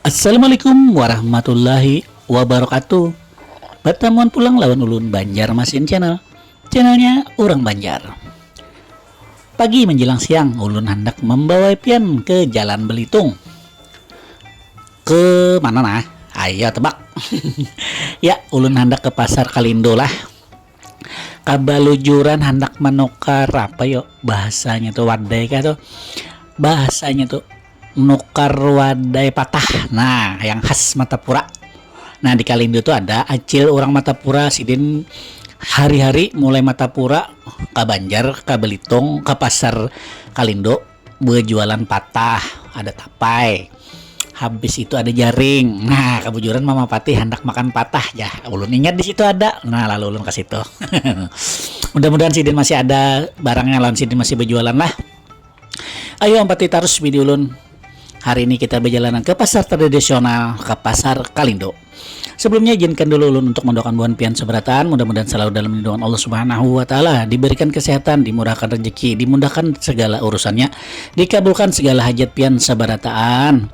Assalamualaikum warahmatullahi wabarakatuh. Pertemuan pulang lawan ulun Banjarmasin Channel. Channelnya orang Banjar. Pagi menjelang siang, ulun hendak membawa pian ke Jalan Belitung. Ke mana nah? Ayo tebak. Ya, ulun hendak ke Pasar Kalindo lah. Kabalujuran hendak menukar apa yo bahasanya tuh wadai kah tuh? Bahasanya tuh nukar wadai patah. Nah, yang khas Matapura. Nah, di Kalindo tuh ada acil orang Matapura sidin hari-hari mulai Matapura ke Banjar, ke Belitung, ke Pasar Kalindo berjualan patah, ada tapai. Habis itu ada jaring. Nah, kebujuran Mama Pati hendak makan patah ya. Ulun ingat di situ ada. Nah, lalu ulun ke situ. Mudah-mudahan sidin masih ada barangnya, lawan sidin masih berjualan lah. Ayo Pati terus video ulun. Hari ini kita berjalanan ke pasar tradisional, ke Pasar Kalindo. Sebelumnya izinkan dulu ulun untuk mendoakan buan pian seberatan, mudah-mudahan selalu dalam lindungan Allah Subhanahu wa taala, diberikan kesehatan, dimurahkan rezeki, dimudahkan segala urusannya, dikabulkan segala hajat pian seberataan.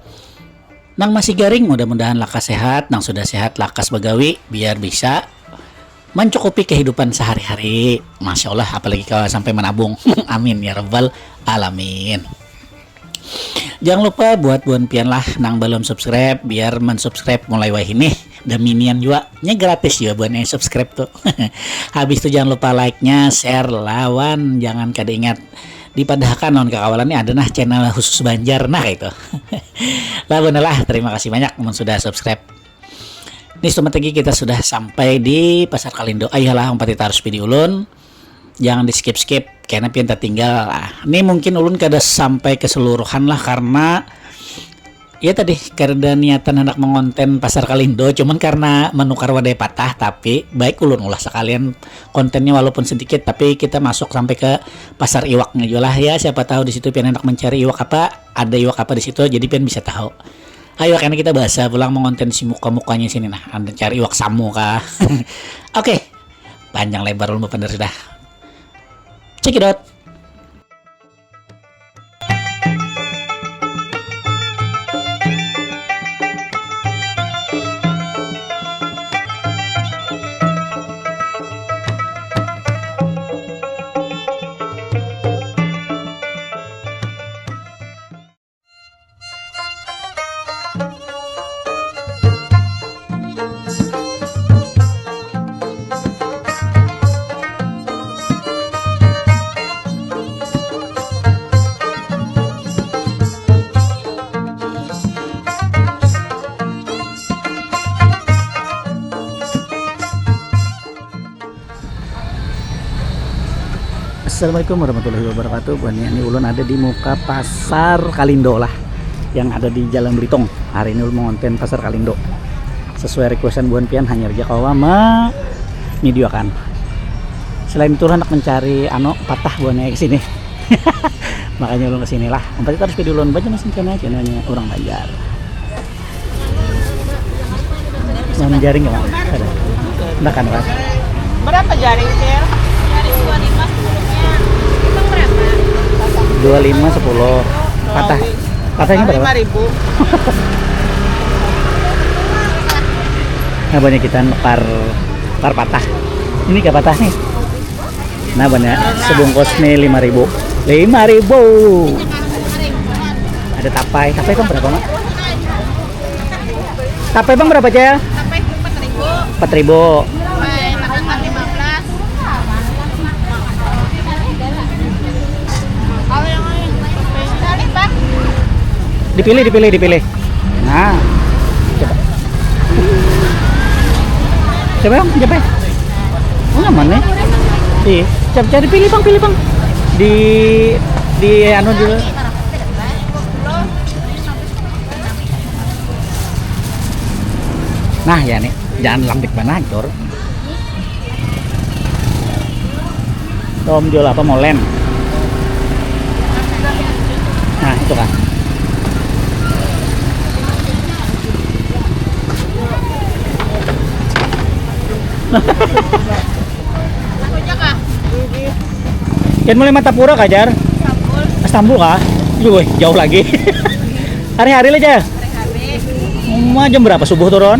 Nang masih garing, mudah-mudahan lakas sehat, nang sudah sehat lakas begawi biar bisa mencukupi kehidupan sehari-hari. Masya Allah, apalagi kalau sampai menabung. Amin ya rabbal alamin. Jangan lupa buat buan pian lah nang belum subscribe biar mensubscribe mulai wah ini dan minian juga nya gratis juga buat yang subscribe tuh. Habis itu jangan lupa like-nya, share, lawan jangan kada ingat dipadahkan non kekawalannya ada nah channel khusus Banjar nah itu. Lawan lah, terima kasih banyak mun sudah subscribe. Ini strategi kita sudah sampai di Pasar Kalindo. Ayolah umpati tarus video ulun. Jangan di skip-skip karena pian tertinggal. Ini mungkin ulun kada sampai keseluruhan lah karena ya tadi karena niatan hendak mengonten Pasar Kalindo, cuman karena menukar wadai patah, tapi baik ulun ulah sekalian kontennya walaupun sedikit tapi kita masuk sampai ke pasar iwaknya juga lah ya, siapa tahu di situ pian hendak mencari iwak apa, ada iwak apa di situ jadi pian bisa tahu. Ayo karena kita bahasa pulang mengonten si muka-mukanya sini nah, anda cari iwak samu kah. Oke. Panjang lebar ulun bener sudah. Check it out. Assalamualaikum warahmatullahi wabarakatuh. Ini ulun ada di muka Pasar Kalindo lah yang ada di Jalan Belitung. Hari ini ulun mengonten Pasar Kalindo sesuai requestan buan pian hanya aja kawa menyediakan. Selain itu hendak mencari patah buannya ke sini. Makanya ulun ke sini lah. Umpati terus video ulun baca mesin channelnya orang Banjar. Mau jaring enggak? Ada. Enggak kan, Pak? Berapa jaring, Cil? Jaring 25 sebelumnya. Itu berapa? 25 10. Patah. Patahnya berapa? 5.000. Nah, banyak kita par patah. Ini ke patah nih. Nah, banyak sebungkus nih 5.000. 5.000. Ada tapai. Tapai bang berapa, Mak? Tapai bang berapa, Cel? Sampai 4.000. 4.000. Sampai makanan 15. Kalau yang lain, sampai Bang. Dipilih. Nah, coba. Coba bang, coba. Oh, aman nih. Iya, coba pilih bang. Di anu dulu. Nah, ya nih, jangan lambik banget, Cor. Tom jual apa molen? Nah, itu kan. Kan mulai Matapura kajar? Istanbul kah? Jauh lagi. Hari-hari aja. Hari-hari. Jam berapa subuh turun?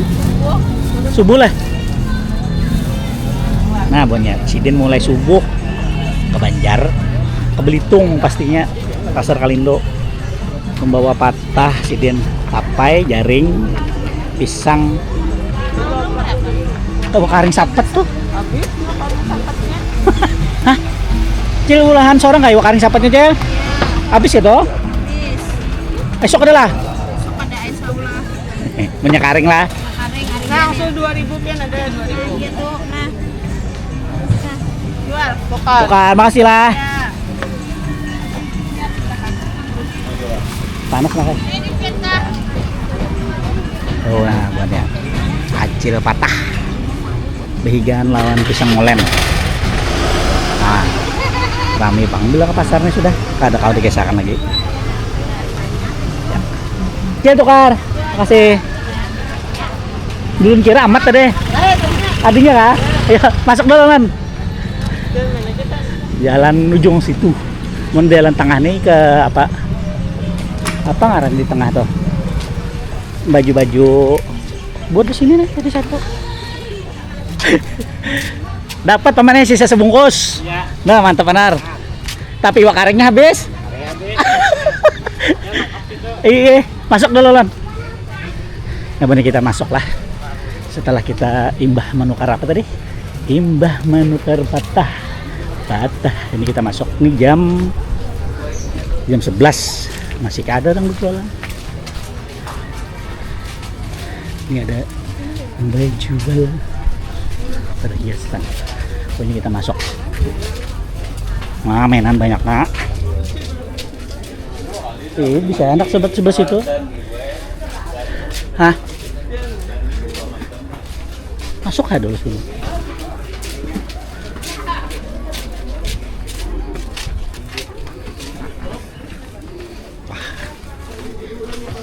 Subuh lah. Nah, Bonnya, Sidin mulai subuh ke Banjar, ke Belitung pastinya, Pasar Kalindo. Membawa patah, Sidin, tapai, jaring, pisang. Oh, karing sapet tuh. Habis karing sapatnya. Hah? Cil ulahan seorang kayak karing sapetnya, Cil? Habis ya toh? Habis. Esok adalah. Besok ada insya Allah. Banyak karing lah. Karing nah, langsung 2.000 pian ada 2.000 gitu. Nah. Jual. Bukan. Bukan, makasih lah. Ya. Panas lah kan? Ini pian. Oh, nah buatnya acil patah. Behigan lawan pisang molen. Nah, rame bang. Bila ke pasarnya sudah. Ada kau digesakan lagi. Ya, tukar. Makasih. Belum kira amat tadi. Adinya kah? Ya, masuk dulu kan. Jalan ujung situ. Mau jalan tengah nih ke apa? Apa ngaran di tengah tuh? Baju-baju buat di sini nih tadi satu. Dapat temannya sisa sebungkus. Ya. Nah, mantap benar. Tapi iwak karingnya habis. Iya, masuk dulu Lon. Nah, bener kita masuk lah. Setelah kita imbah menukar apa tadi? Imbah menukar patah. Ini kita masuk nih jam 11. Masih ada orang berjualan. Ini ada baju perhiasan. Pokoknya kita masuk. Nah, mainan banyak nak. Bisa anak sebelah situ. Hah? Masuk aja dulu sini. Wah,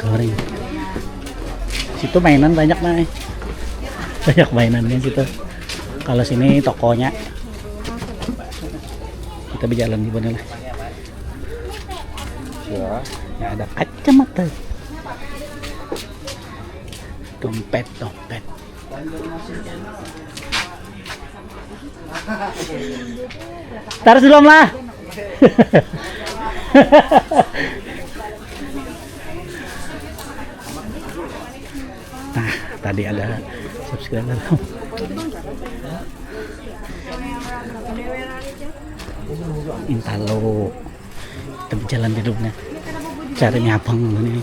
goreng. Situ mainan banyak nih. Banyak mainannya situ. Kalau sini tokonya. Kita berjalan di mana lah. Ya, ada kacamata. Dompet. Taruh dulu lah. Nah, tadi ada subscriber. Intalo. Kita berjalan di dulunya. Carinya abang ini.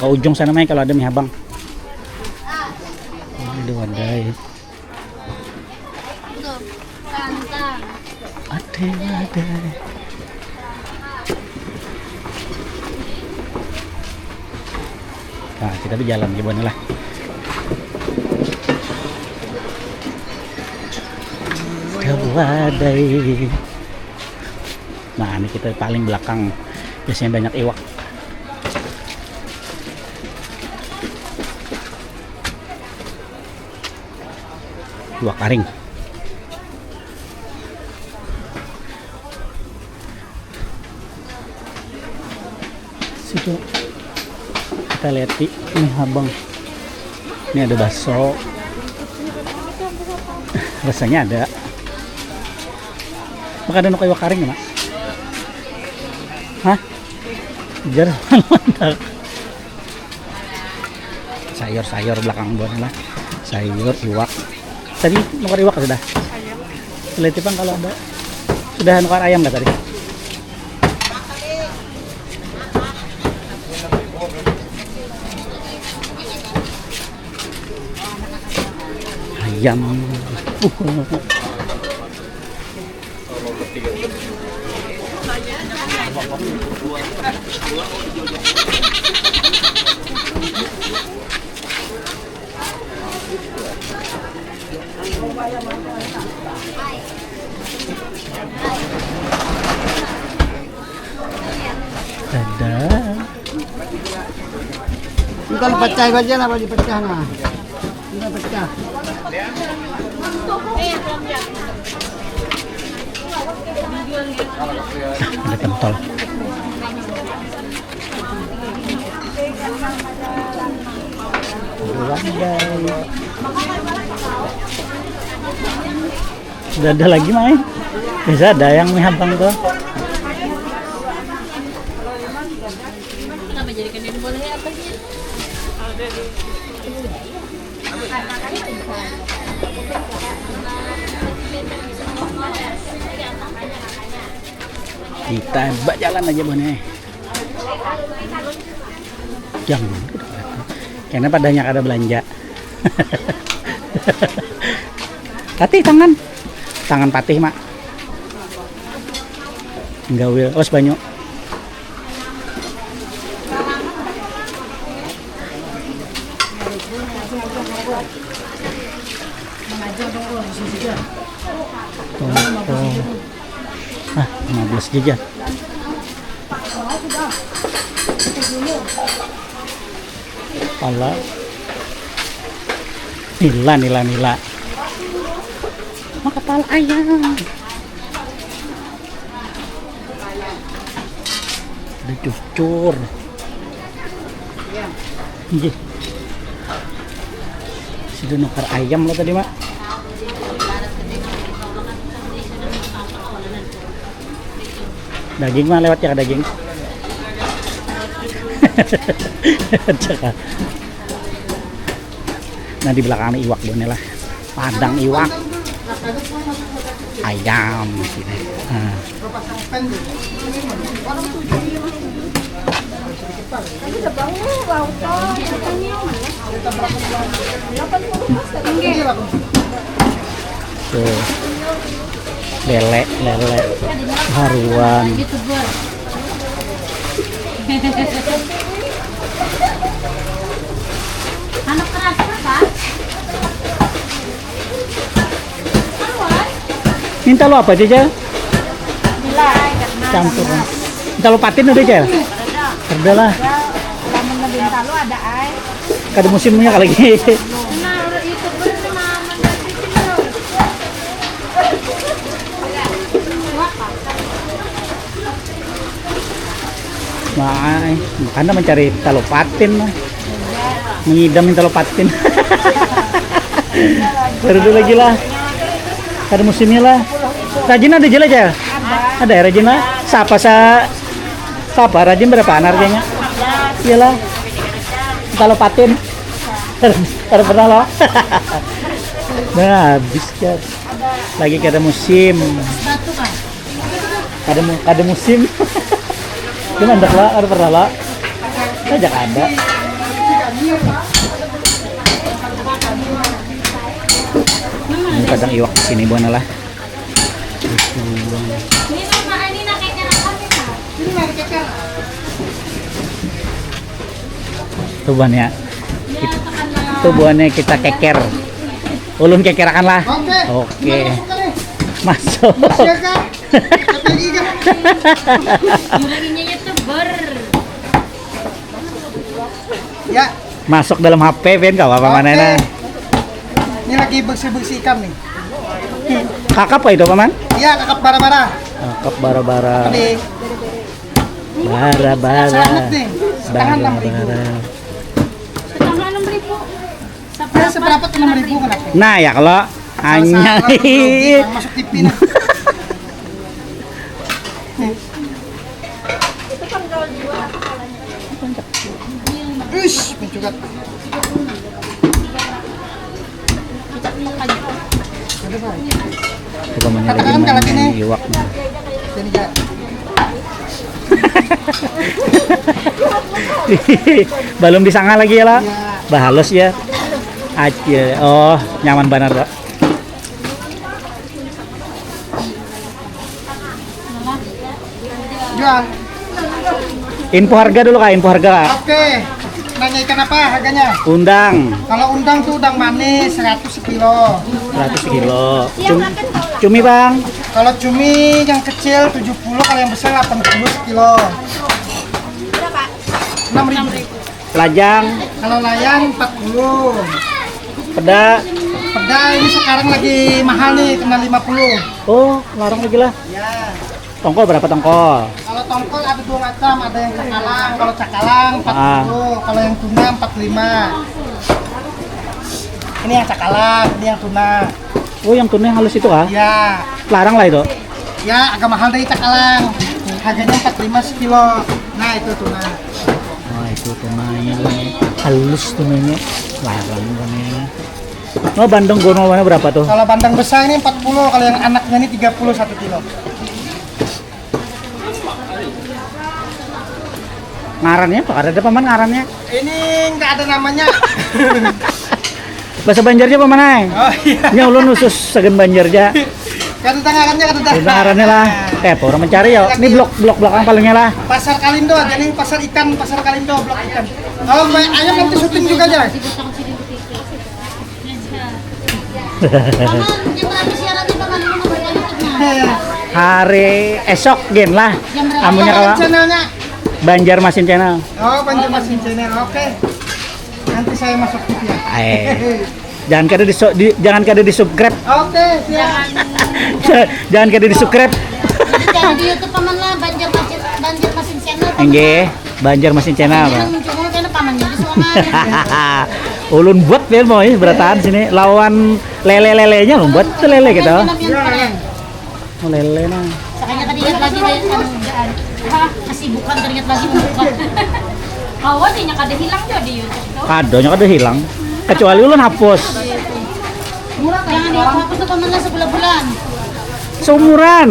Ke ujung sana main kalau ada mie abang. Ini wadai. Ada. Nah, kita berjalan gimana lah. Wadai. Nah, ini kita paling belakang. Biasanya banyak iwak. Iwak karing. Situ kita lihat ini abang. Ini ada bakso. Rasanya ada. Maka ada iwak karing ya, Mak? Hah? Jarang mantap. Sayur belakang buahnya lah. Sayur iwak. Tadi nukar iwak sudah? Selitipan kalau ada. Sudah nukar ayam nggak tadi? Ayam. Ada. Bukan pecah bagian apa dipecah nah. Tidak pecah. Ada pentol. Sudah ada lagi main. Bisa ada yang mie habang tuh. Kenapa jadi kena boleh atasnya? Kita mbak jalan aja bone. Jangan. Karena padanya ada belanja. Patih tangan patih mak. Enggak wil, os banyak. Ah, 15 jajan. Allah. Nila. Kepala ayam. Ada cucur. Iya. Sudah nukar ayam lo tadi mak. Daging mah lewat ya daging. Nah di belakang iwak bone lah. Padang iwak. Ayam sini. Nah. Tuh. Lele haruan. Anak keras kan? Minta lo apa aja? Nilai. Campur. Minta lo patin udah aja. Udah lah. Lamun ngebinta lu ada ay. Kada musimnya kali lagi. Nah, itu bernama Nah, makanya mencari talo patin mah. Mengidam talo patin. Baru dulu lagi lah. Ada musimnya lah. Rajin ada jelas ya? Ada ya rajin lah. Siapa rajin berapa harganya? Iyalah. Talo patin. Ada pernah loh. Nah, habis kan. Lagi ada musim. Ada musim. Gimana dak lah, ada pernah lah. Ajak ada. Ini kadang iwak di sini buana lah. Tuh buannya. Tuh buannya kita keker. Ulun kekerakan lah. Oke. Masuk. Juraginya YouTuber. Ya, Masuk dalam HP Ben kau apa mana oke. Ini lagi bersih-bersih ikan nih. Kakap apa itu paman? Iya, kakap bara-bara. Kakap bara-bara. Nih, Bara-bara. selamat nih. Setengah 6.000. Bara-bara. Setengah 6.000. Ya, seberapa tuh 6.000 kenapa? Nah ya kalau hanya Masuk TV nih. Ush, mencukat. Coba mana lagi Katakan kalau main gini. iwak. Jadi ya, Belum disangka lagi ya lah. Bahalus ya. Aja. Oh, nyaman benar, Pak. jual. Info harga dulu Kak, info harga. Kak. Oke. Nanya ikan apa harganya? Undang Kalau undang tuh udang manis 100 sekilo. 100 kilo. Cumi, Bang. Kalau cumi yang kecil 70, kalau yang besar 80 sekilo. 6.000. Lajang, Kalau layang 40. peda. Peda ini sekarang lagi mahal nih, kena 50. Oh, larang lagi lah. Ya. Tongkol berapa tongkol? Kalau tongkol ada dua macam, ada yang cakalang. Kalau cakalang 40, kalau yang tuna 45. Ini yang cakalang, ini yang tuna. Oh, yang tuna yang halus itu kah? Ya, Larang lah itu. ya agak mahal dari cakalang. Harganya 45 sekilo. Nah, itu tuna. Wah, itu tunanya nih. Halus tunanya. Larang tunanya. Oh, bandeng gono mana berapa tuh? Kalau bandeng besar ini 40, kalau yang anaknya ini 30 1 kilo. Ngarannya Pak, ada paman ngarannya? Ini nggak ada namanya. Bahasa Banjarnya paman ay? Oh iya. Nya ulun khusus sagen Banjarja. Nggak ada ngarannya, nggak ada. Ngarannya lah. Orang mencari ya. Ini blok belakang palingnya lah. Pasar Kalindo, jadi pasar ikan, pasar Kalindo, blok ikan. Kalau ayam nanti syuting juga aja. Hari esok gen lah. Amunya kalau Channelnya. Banjarmasin Channel. Oh, Banjarmasin Channel. Oke. Nanti saya masuk TV ya. Jangan kada di subscribe. Oke, siap. Jangan kada di subscribe. Jangan di YouTube paman lah Banjarmasin Channel. Enggak, Banjarmasin Channel. Pak. Yang muncul kena pamannya di soalnya. Ulun buat biar mau berataan sini lawan lele-lelenya lu buat tuh lele gitu. Oh, lele nah. Sakanya tadi ingat lagi deh kesibukan teringat lagi membuka. Awas ini kada hilang juga di YouTube tuh. Kadonya kada hilang. Kecuali ulun hapus. Jangan dihapus tuh paman lah sebulan-bulan. Seumuran.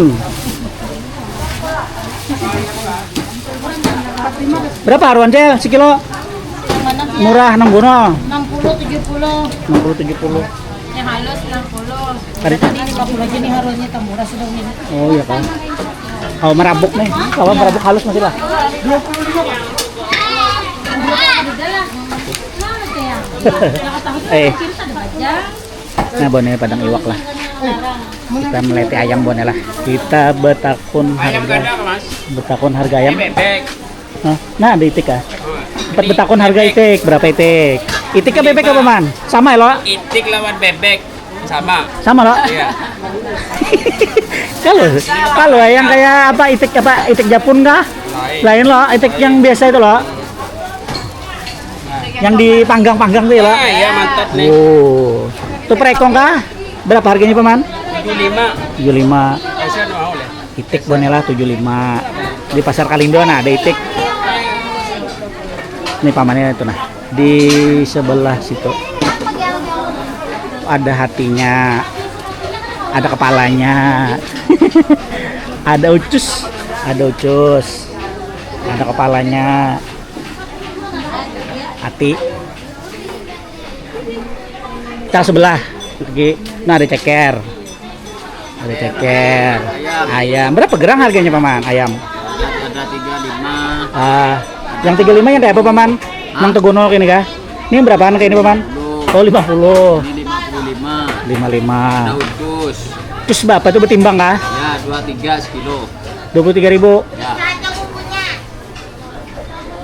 Berapa haruan cel sekilo? Yang mana ya? Murah nang gono. 60 70. 60 70. Yang halus 60. Tadi Tadi 50 aja nih harusnya murah sudah ini. oh iya kan. Kalau merabuk nih. Kalau merabuk halus masih lah. Nah bonnya padang iwak lah. Kita meleti ayam bonnya lah. Kita betakun harga. Betakun harga ayam. Nah ada itik ah. Empat betakun harga itik. Berapa itik? Itik ke bebek apa man? Sama ya lo? Itik lawan bebek sama. Sama lo? Iya. Kalau yang kayak apa itik Japun kah? Lain lo, itik yang biasa itu lo. Yang dipanggang-panggang tuh ya lo. Ah, iya mantap nih. Oh. Itu perekong kah? Berapa harganya paman? 75. 75. Saya mau lah. Itik bonela 75. Di pasar Kalindo nah ada itik. Ini pamannya itu nah. Di sebelah situ. Ada hatinya. Ada kepalanya. Ada ucus. Ada kepalanya. Hati. Kita sebelah. Nah ada ceker. Ayam. Berapa gerang harganya paman? Ayam. Ada 35. Yang 35 yang kayak apa paman? Nang tegono ini kah? Ini berapaan kayak ini paman? Oh 50. Ini 55. 55. Ada utus. Terus berapa itu bertimbang kah? Ya 23 sekilo. 23.000. Ya.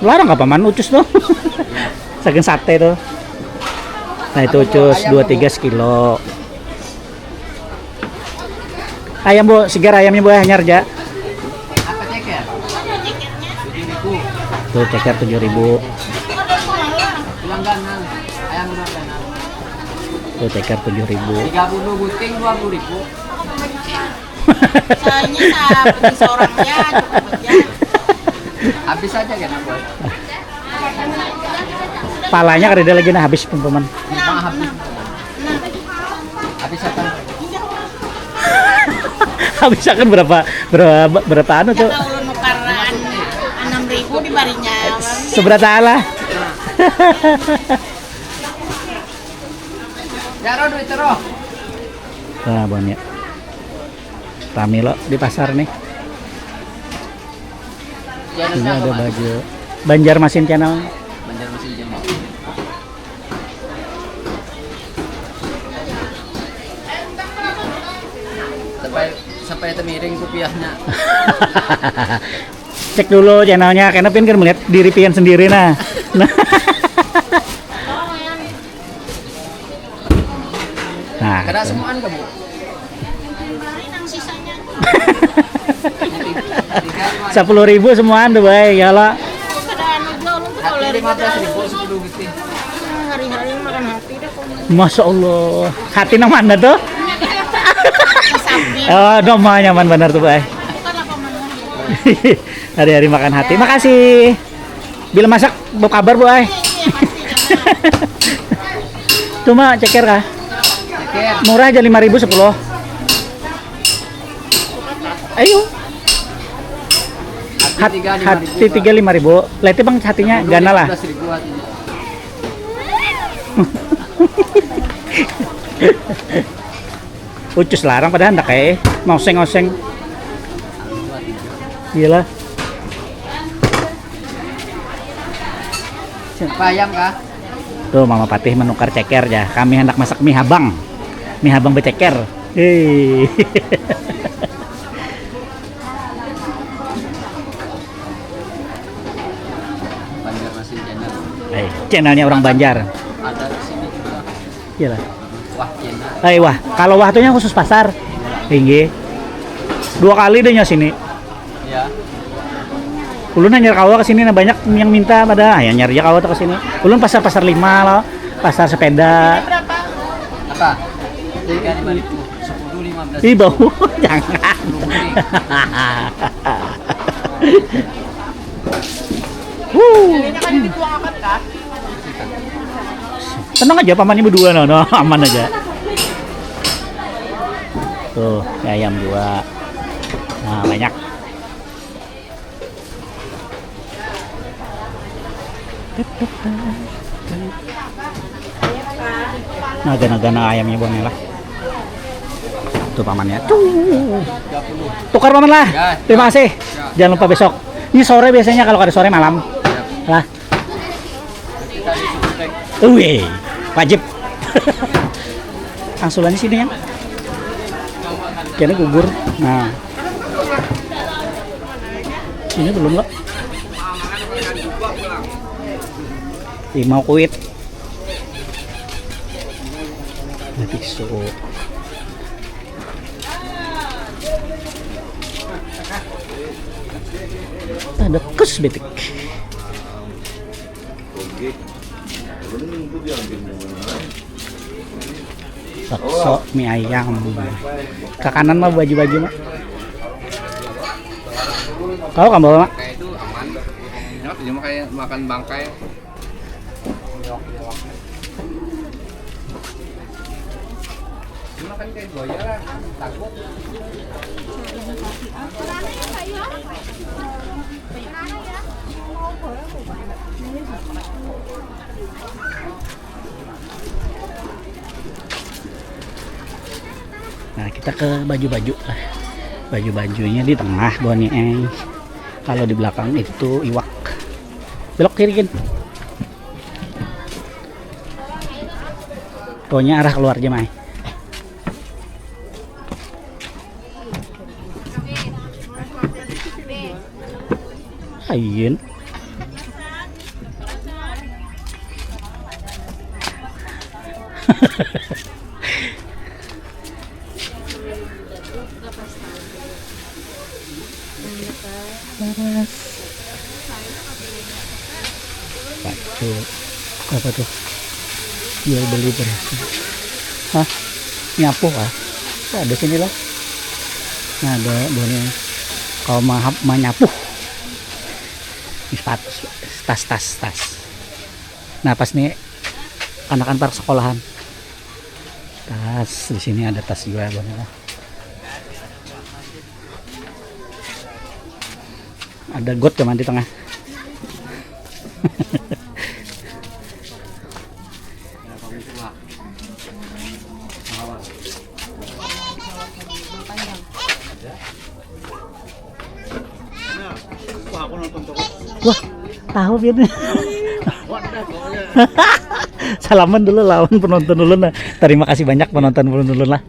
Larang nggak paman ucus tuh? Saking sate tuh. Nah itu ucus 23 sekilo. Ayam bu, segar ayamnya bu hanya harga. Apa ceker? 7.000. Tuh ceker 7.000. Langganan. Ayam langganan. Tuh ceker 7.000. 30 buting 20.000. Soalnya sapi seorangnya cukup aja. Habis aja kan boy. Palanya kada ada lagi nah habis paman. Bang habis. Habis apa? Habis akan berapa anu tuh? Kata ulun nukaran 6.000 di barinya. Seberapa lah? Jaro duit terus. Nah, bonnya. Rame lo di pasar nih. Ini ada baju Banjarmasin Channel. Banjarmasin Channel. Sampai miring rupiahnya. Cek dulu channelnya, karena Pin kan melihat diri Pian sendiri nah. Nah, Kada semuaan kamu. Sisanya. 10.000 semuaan tuh baik ya lah. Hati 15.000 10 gitu. Hari-hari makan hati dah kok. Masya Allah. Hati nang mana tuh? Oh, doma nyaman benar tuh baik. Hari-hari makan hati. Makasih. Bila masak bawa kabar bu ay. Cuma ceker kah? Ceker. Murah aja 5.000 10. Ayo. Hati 3 5.000. Leti bang hatinya gana lah. 15.000 hatinya. Ucus larang padahal hendak kayak ngoseng-ngoseng. Gila. Apa ayam kah? Tuh Mama Patih menukar ceker ya. Kami hendak masak mie habang. Mie habang beceker. Hei. Banjar masih channel. Channelnya orang Banjar. Ada di sini juga. Iyalah. Wah, channel. Wah, kalau wahtunya khusus pasar. Tinggi. 2 kali deh sini. Ya. Ulun nyari kawa ke sini nah banyak yang minta pada ya nyari kawa ke sini. Ulun pasar 5 loh. Pasar sepeda. Apa? 3.500. 10 15. Ih bau, jangan. Tenang aja paman ibu 2 no, aman aja. Tuh, ayam 2. Nah, banyak. Nah, gana-gana ayamnya buang lah. Tuh pamannya. Tukar paman lah. Terima kasih. Jangan lupa besok. Ini sore biasanya kalau ada sore malam. Lah. Wih, wajib. Angsulannya sini ya. Jadi gugur. Nah. Ini belum kok. Mau kuit. Nanti suruh. Ada kes betik. Bakso mie ayam. Ke kanan mah baju-baju mah. Kau kan bawa mak? Kayak itu aman. Nyok, cuma kayak makan bangkai. Cuma kan kayak buaya lah, takut. Nah kita ke baju-baju lah. Baju-bajunya di tengah bawahnya. Kalau di belakang itu iwak. Belok kiri kan. Pokoknya arah keluar aja Mai. Ayin. Baju apa tuh? Jual beli beras. Hah? Nyapu ah? Oh, ada sini lah. Nah, ada bonnya. Kalau mau nyapu. Sepatu, tas. Nah, pas nih anak-anak sekolahan. Tas di sini ada tas juga bonnya. Ada got cuman di tengah. Wah, tahu biar. Salaman dulu lawan penonton dulu nah. Terima kasih banyak penonton dulu lah.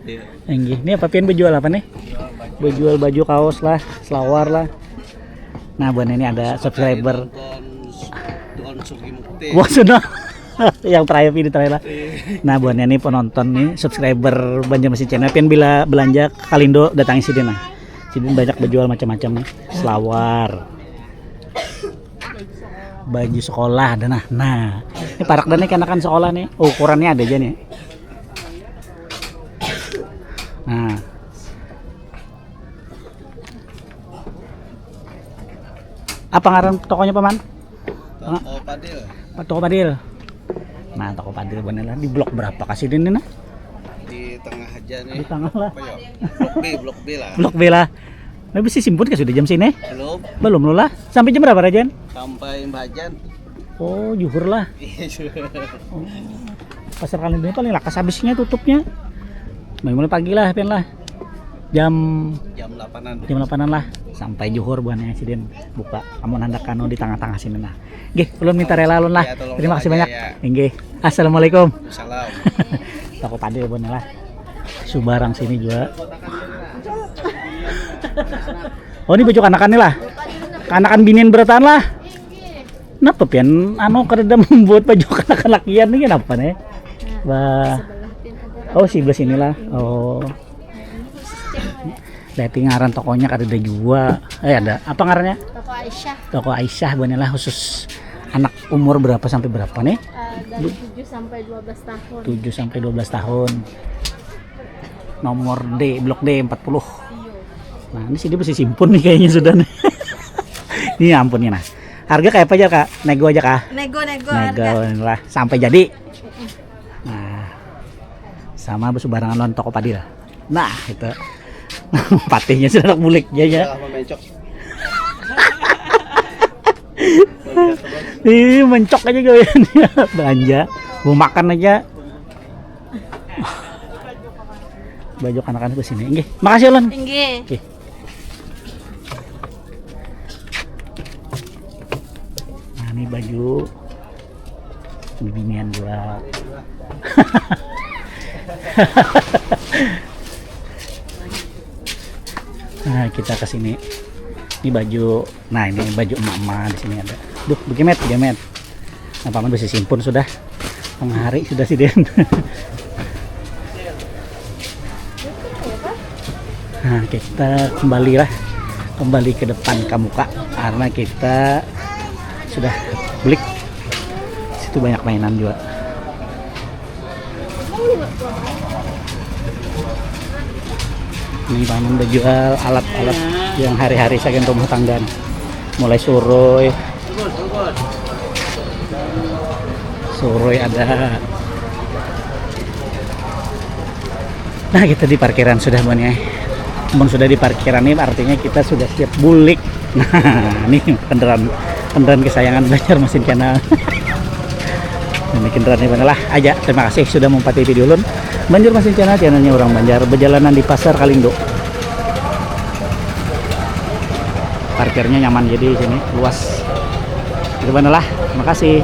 Ini apa pian berjual apa nih? Berjual baju kaos lah, selawar lah. Nah, buat ini ada subscriber. Wah, sudah. Yang terakhir ini terakhir lah. Nah, buat ini penonton nih subscriber Banjarmasin Channel pian bila belanja Kalindo datangi sini nah. Jadi banyak berjual macam-macam nih. Selawar. Baju sekolah ada nah. Ini parak dan nih kenakan sekolah nih. Ukurannya ada aja nih. Nah. Apa ngaran tokonya paman? Toko Padil. Toko Padil. Nah, Toko Padil bener di blok berapa kasih ini nah? Di tengah aja nih. Di tengah lah. Apa ya? Blok B lah. Blok B lah. Nah, bisa simpun kan sudah jam sini? Belum. Belum lu lah. Sampai jam berapa Rajan? Sampai Bajan. Oh, juhur lah. Iya. Pasar Kalindo paling lakas habisnya tutupnya. Mulai pagi lah, pian lah. Jam 8-an lah sampai juhur buannya siden buka. Kamu nandakan di tengah-tengah sini nah. Nggih, ulun minta rela ulun lah. Ya, Terima kasih banyak. ya. Nggih. Assalamualaikum. Salam. Toko Padil buannya lah. Subarang sini juga. Oh, ini baju kanakan lah. Kanakan binian berataan lah. Kenapa pian kada membuat baju kanakan lakian ini kenapa nih? Wah. Oh, sebelah sinilah. Oh. Lihat ngaran tokonya kada ada juga. Ada. Apa ngarannya? Toko Aisyah. Toko Aisyah bener khusus anak umur berapa sampai berapa nih? Dari 7 sampai 12 tahun. 7 sampai 12 tahun. Nomor D, blok D 40. Nah, ini sih dia mesti simpun nih kayaknya sudah nih. Ini ampun nih nah. Harga kayak apa aja Kak? Nego aja Kak? Nego Nego lah sampai jadi. Nah, sama bersubarangan lawan Toko Padil. Nah, itu. Patihnya sudah nak bulik ya. Ih, mencok aja gue belanja. Mau makan aja. Baju anak-anak ke sini. Nggih. Makasih Lon. Nggih. Oke. Nah, ini baju binian gua. Nah, kita ke sini. Ini baju. Nah, ini baju emak-emak di sini ada. Duh, begemet. Nah, paman bisa simpun sudah. Tengah hari sudah sih Den. Nah, kita kembali ke depan ke muka karena kita sudah beli. Situ banyak mainan juga. Ini paman udah jual alat-alat yang hari-hari saking rumah tangga. Mulai suruy ada. Nah, kita di parkiran sudah Bon ya. Sudah di parkiran ini artinya kita sudah siap bulik. Nah, ini kendaraan kesayangan Banjar Masin Channel. Ini kendaraan ini lah aja. Terima kasih sudah mempati video ulun. Banjar Masin Channel, channelnya orang Banjar, berjalanan di Pasar Kalindo. Parkirnya nyaman jadi sini luas. Itu lah. Terima kasih.